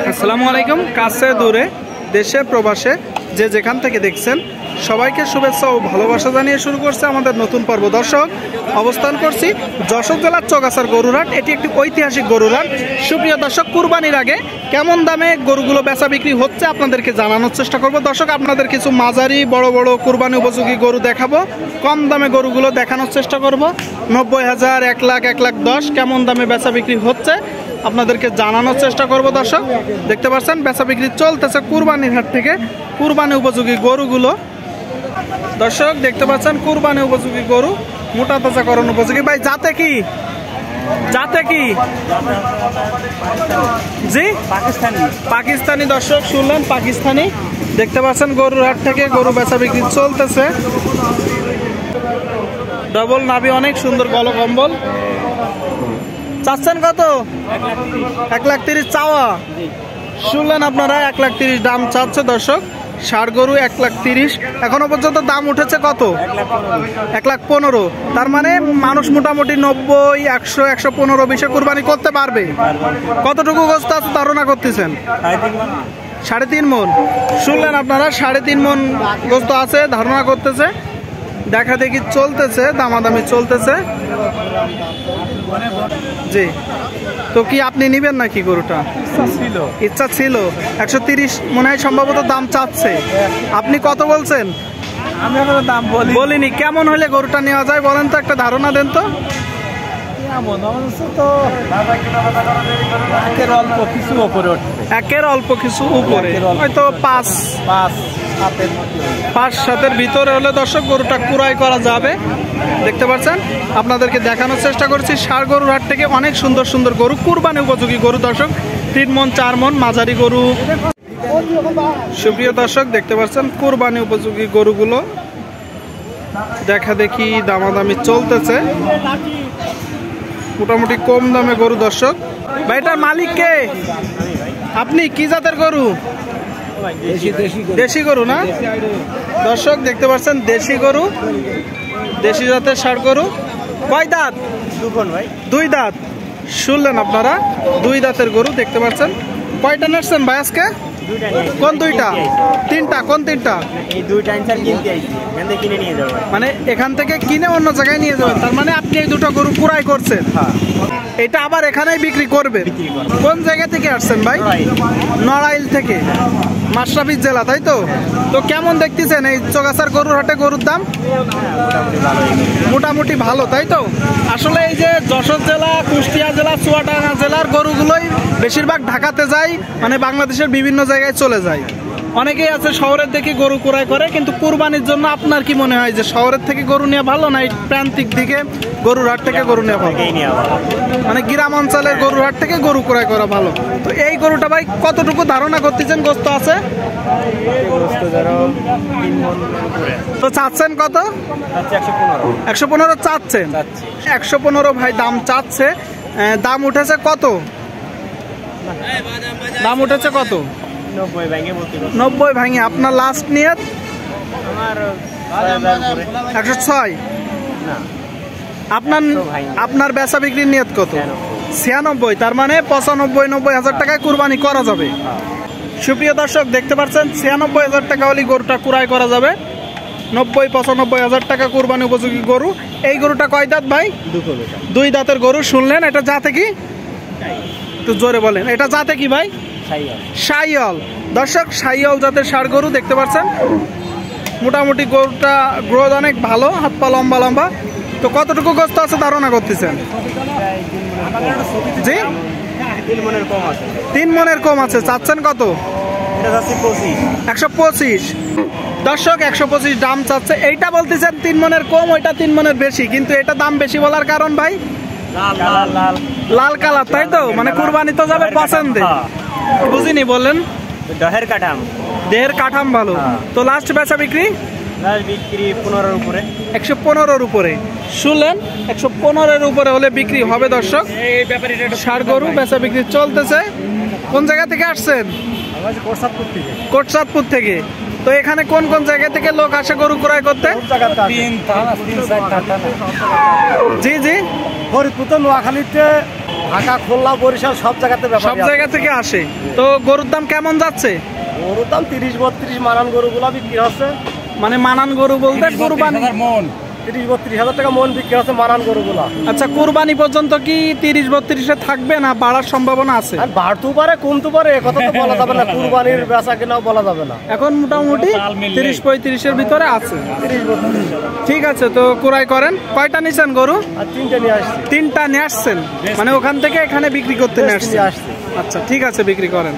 আসসালামু আলাইকুম। কাছে দূরে দেশে প্রবাসে যে যেখান থেকে দেখছেন সবাইকে শুভেচ্ছা ও ভালোবাসা জানিয়ে শুরু করছে আমাদের নতুন পর্ব। দর্শক, অবস্থান করছি যশোর জেলার চৌগাছার গরুরহাট। এটি একটি ঐতিহাসিক গরুরহাট। সুপ্রিয় দর্শক, কুরবানির আগে কেমন দামে গরুগুলো বেচা বিক্রি হচ্ছে আপনাদেরকে জানানোর চেষ্টা করব। দর্শক, আপনাদের কিছু মাঝারি বড় বড় কুরবানি উপযোগী গরু দেখাবো, কম দামে গরুগুলো দেখানোর চেষ্টা করব। 90,000, 1 লাখ, 1,10,000 কেমন দামে বেচা বিক্রি হচ্ছে আপনাদেরকে জানানোর চেষ্টা করব। দর্শক, দেখতে পাচ্ছেন বেচা বিক্রি চলতেছে কুরবানির হাট থেকে কুরবানি উপযোগী গরুগুলো। দর্শক, দেখতে পাচ্ছেন কুরবানি উপযোগী গরু, মোটা তাজাকরণ উপযোগী। ভাই জাতে কি? জাতে কি? জি, পাকিস্তানি। দর্শক শুনলেন, পাকিস্তানি। দেখতে পাচ্ছেন গরুর হাট থেকে গরু বেচা বিক্রি চলতেছে। ডবল নাভি, অনেক সুন্দর গলকম্বল। চাচ্ছেন কত? 1,30,000 চাওয়া। শুনলেন আপনারা, 1,30,000 দাম চাচ্ছে। দর্শক, ষাঁড় গরু 1,30,000। এখনো পর্যন্ত দাম উঠেছে কত? 1,15,000। তার মানে মানুষ মোটামুটি 90, 100, 115, 20 কুরবানি করতে পারবে। কতটুকু গোস্ত আছে ধারণা করতেছেন? 3.5 মন। শুনলেন আপনারা, 3.5 মন গোস্ত আছে ধারণা করতেছে। দেখা দেখি চলতেছে, দামাদামি চলতেছে। জি, তো কি আপনি নিবেন নাকি গরুটা? ইচ্ছা ছিল। 130 মনে হয় সম্ভবত দাম চাচ্ছে। আপনি কত বলছেন? আমি দাম বলিনি। কেমন হলে গরুটা নেওয়া যায় বলেন তো, একটা ধারণা দেন তো। একের অল্প কিছু উপরে, হয়তো 5-7-এর ভিতরে হলে দর্শক গরুটা কুড়াই করা যাবে। দেখতে পাচ্ছেন, আপনাদেরকে দেখানোর চেষ্টা করছি ষাঁড় গরুর হাট থেকে অনেক সুন্দর সুন্দর গরু, কুরবানি উপযোগী গরু। দর্শক, 3 মন 4 মন মাঝারি গরু। সুপ্রিয় দর্শক, দেখতে পাচ্ছেন কুরবানি উপযোগী গরুগুলো দেখা দেখি দামাদামি চলতেছে। মোটামুটি কম দামে গরু। দর্শক ভাই, এটার মালিক কে? আপনি? কি জাতের গরু? দেশি গরু না? দর্শক, দেখতে পাচ্ছেন দেশি গরু, দেশি জাতের ষাঁড় গরু। কয় দাঁত? 2 দাঁত। শুনলেন আপনারা, 2 দাঁতের গরু দেখতে পাচ্ছেন। কয়টা নেছেন ভাই আজকে? কোন 2টা? 3টা? কোন 3টা? মানে এখান থেকে কিনে অন্য জায়গায় নিয়ে যাবেন। তার মানে আপনি এই 2টা গরু কুড়াই করছেন। এটা আবার এখানেই বিক্রি করবে। কোন জায়গা থেকে আসছেন ভাই? নড়াইল থেকে, মাশরাফি জেলা, তাই তো? তো কেমন দেখতেছেন এই চৌগাছার গরুর হাটে গরুর দাম? মোটামুটি ভালো, তাই তো? আসলে এই যে যশোর জেলা, কুষ্টিয়া জেলা, চুয়াডাঙ্গা জেলার গরুগুলোই বেশিরভাগ ঢাকাতে যায়, মানে বাংলাদেশের বিভিন্ন জায়গায় চলে যায়। অনেকেই আছে শহরের দিকে গরু ক্রয় করে, কিন্তু কুরবানির জন্য আপনার কি মনে হয় যে শহরের থেকে গরু নেওয়া ভালো না এই প্রান্তিক দিকে গরুর হাট থেকে গরু নেওয়া ভালো? মানে গ্রাম অঞ্চলের গরুর হাট থেকে গরু ক্রয় করা ভালো। তো এই গরুটা ভাই কতটুকু ধারণা করতেছেন গোস্ত আছে? তো চাচ্ছেন কত? 115 চাচ্ছেন। 115 ভাই দাম চাচ্ছে। দাম উঠেছে কত? দাম উঠেছে কত? 90 ভাঙে। আপনার লাস্ট নিয়ত? 106। আপনার বেচা বিক্রির নিয়ত কত? 96। তার মানে 95-90 টাকায় কুরবানি করা যাবে। সুপ্রিয় দর্শক, দেখতে পাচ্ছেন 96,000 টাকা হলে গরুটা কুড়াই করা যাবে। 90-95 টাকা কুরবানি উপযোগী গরু। এই গরুটা কয় দাঁত ভাই? 2 দাঁতের গরু। শুনলেন, এটা জাতে কি? একটু জোরে বলেন, এটা জাতে কি ভাই? শাইওয়াল। দর্শক, শাইওয়াল জাতের ষাঁড় গরু দেখতে পাচ্ছেন। মোটামুটি গরুটা গ্রোথ অনেক ভালো, হাত পা লম্বা লম্বা। তো কতটুকু গোস্ত আছে ধারণা করতেছেন? জি, 3 মনের কম আছে। চাচ্ছেন কত? 125। দর্শক, 125 দাম চাচ্ছে। এইটা বলতেছেন 3 মনের কম, ওইটা 3 মনের বেশি, কিন্তু এটা দাম বেশি বলার কারণ ভাই? লাল কালার, তাই তো? মানে কুরবানি তো যাবে পছন্দে। বুঝিনি, বললেন? দেহের কাঠাম ভালো। তো লাস্ট বেচা বিক্রি? 115-র উপরে। শুনলেন, 115-র উপরে হলে বিক্রি হবে। দর্শক, ষাঁড় গরু বেচা বিক্রি চলতেছে। কোন জায়গা থেকে আসছেন? কোটচাঁদপুর থেকে। তো এখানে কোন কোন জায়গা থেকে লোক আসে গরু ক্রয় করতে? জি জি, ফরিদপুর, নোয়াখালীতে ঢাকা, খুলনা, বরিশাল সব জায়গাতে সব জায়গা থেকে আসে। তো গরুর দাম কেমন যাচ্ছে? গরুর দাম 30-32 মানান গরুগুলা বিক্রি হচ্ছে। মানে মানান গরু বলতে কুরবানি 30-32 হাজার টাকা মন বিক্রি হচ্ছে মানান গরুগুলা। আচ্ছা, কুরবানি পর্যন্ত কি 30-32-এ থাকবে না বাড়ার সম্ভাবনা আছে? আর বাড়তেও পারে কমতে পারে, কথা তো বলা যাবে না। কুরবানির বেচা কেনাও বলা যাবে না। এখন মোটামুটি 30-35-এর ভিতরে আছে। 30-32। ঠিক আছে, তো ক্রয় করেন। কয়টা নিছেন গরু? আর 3টা নিয়ে আসছি। 3টা নিয়ে আসছেন, মানে ওখান থেকে এখানে বিক্রি করতে নিয়ে আসছেন। আসছি। আচ্ছা ঠিক আছে, বিক্রি করেন।